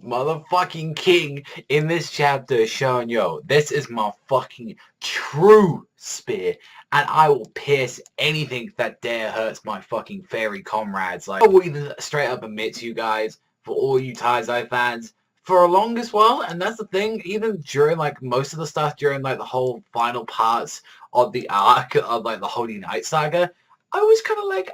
motherfucking King in this chapter is showing, yo, this is my fucking true spear, and I will pierce anything that dare hurts my fucking fairy comrades. Like, I will even straight up admit to you guys, for all you Taizai fans, for a longest while, and that's the thing, even during like most of the stuff during like the whole final parts of the arc of like the Holy Knight saga, I was kind of like,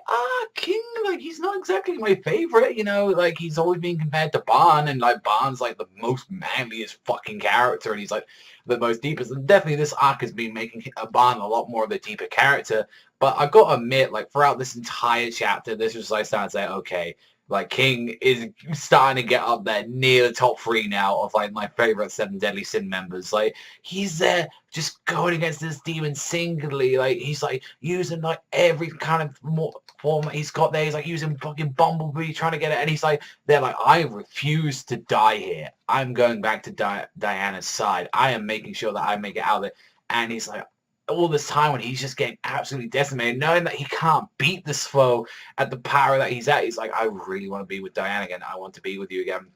King, like, he's not exactly my favorite, you know, like, he's always being compared to Ban, and, like, Ban's, like, the most manliest fucking character, and he's, like, the most deepest, and definitely this arc has been making Ban a lot more of the deeper character, but I gotta admit, like, throughout this entire chapter, this was, like, starting to say, okay, like, King is starting to get up there near the top 3 now of, like, my favorite 7 Deadly Sin members. Like, he's there just going against this demon singly. Like, he's, like, using, like, every kind of form he's got there. He's, like, using fucking Bumblebee, trying to get it. And he's, like, they're like, I refuse to die here. I'm going back to Diana's side. I am making sure that I make it out of it. And he's, like, all this time when he's just getting absolutely decimated, knowing that he can't beat this foe at the power that he's at, he's like, I really want to be with Diana again. I want to be with you again.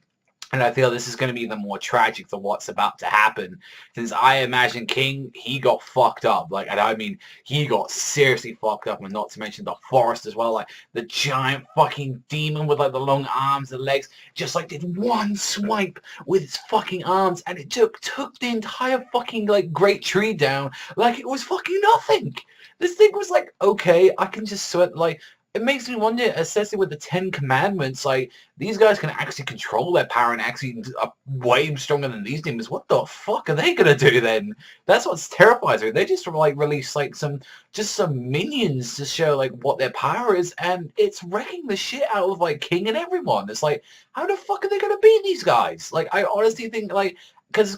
And I feel this is going to be the more tragic for what's about to happen. Since I imagine King, he got fucked up. Like, and I mean, he got seriously fucked up. And not to mention the forest as well. Like, the giant fucking demon with, like, the long arms and legs just, like, did one swipe with its fucking arms. And it took the entire fucking, like, great tree down like it was fucking nothing. This thing was like, okay, I can just sweat, like, it makes me wonder, especially with the 10 Commandments, like, these guys can actually control their power and actually are way stronger than these demons. What the fuck are they gonna do then? That's what's terrifies me. They just, like, release, like, some minions to show, like, what their power is, and it's wrecking the shit out of, like, King and everyone. It's like, how the fuck are they gonna beat these guys? Like, I honestly think, like, because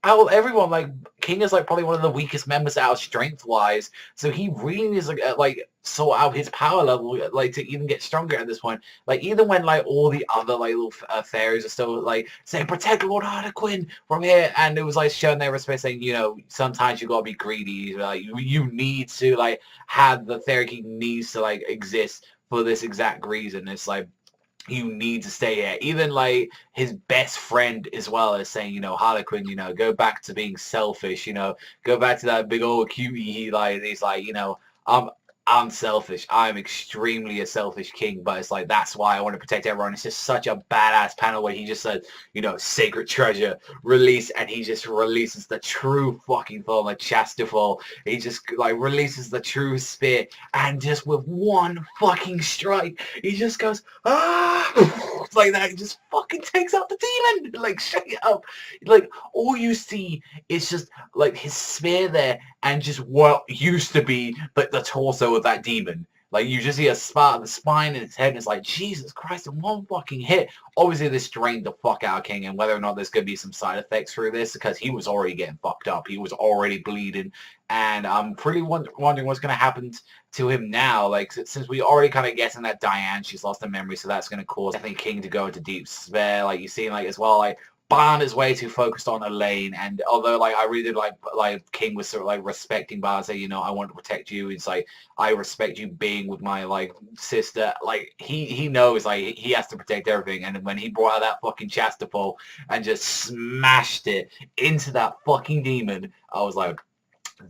out of everyone, like, King is, like, probably one of the weakest members out strength-wise, so he really needs to, like, sort out his power level, like, to even get stronger at this point. Like, even when, like, all the other, like, little fairies are still, like, saying, protect Lord Harlequin from here, and it was, like, showing their respect, saying, you know, sometimes you gotta be greedy, like, you need to, like, have the Fairy King needs to, like, exist for this exact reason. It's, like, you need to stay here. Even, like, his best friend as well is saying, you know, Harlequin, you know, go back to being selfish, you know, go back to that big old cutie he's like, you know, I'm selfish. I'm extremely a selfish king, but it's like, that's why I want to protect everyone. It's just such a badass panel where he just said, you know, sacred treasure, release, and he just releases the true fucking form of Chastafol. He just, like, releases the true spear, and just with one fucking strike, he just goes, it's like that. He just fucking takes out the demon. Like, shut it up. Like, all you see is just, like, his spear there, and just what used to be, like, the torso of that demon. Like, you just see a spot of the spine in its head, and it's like, Jesus Christ, in one fucking hit. Obviously, this drained the fuck out of King, and whether or not there's going to be some side effects through this, because he was already getting fucked up. He was already bleeding, and I'm pretty wondering what's going to happen to him now. Like, since we already kind of guessing that Diane, she's lost her memory, so that's going to cause, I think, King to go into deep despair. Like, you see, like, as well, like, Ban is way too focused on Elaine, and although, like, I really did like King was sort of, like, respecting Ban, saying, you know, I want to protect you. It's like, I respect you being with my, like, sister. Like, he knows, like, he has to protect everything, and when he brought out that fucking Chastafol and just smashed it into that fucking demon, I was like,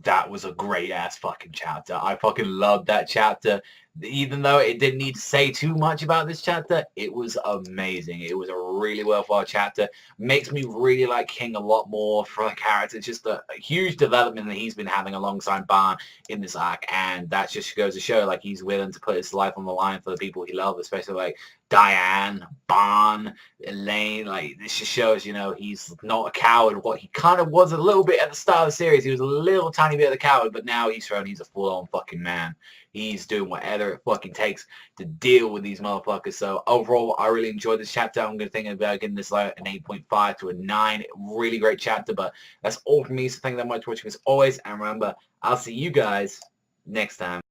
that was a great ass fucking chapter. I fucking loved that chapter. Even though it didn't need to say too much about this chapter, it was amazing. It was a really worthwhile chapter. Makes me really like King a lot more for the character. It's just a huge development that he's been having alongside Ban in this arc, and that just goes to show, like, he's willing to put his life on the line for the people he loves, especially, like, Diane, Ban, Elaine. Like, this just shows, you know, he's not a coward. What he kind of was a little bit at the start of the series. He was a little tiny bit of a coward, but now he's a full-on fucking man. He's doing whatever it fucking takes to deal with these motherfuckers. So overall, I really enjoyed this chapter. I'm going to think about getting this, like, an 8.5 to a 9. Really great chapter, but that's all from me. So thank you that much for watching as always. And remember, I'll see you guys next time.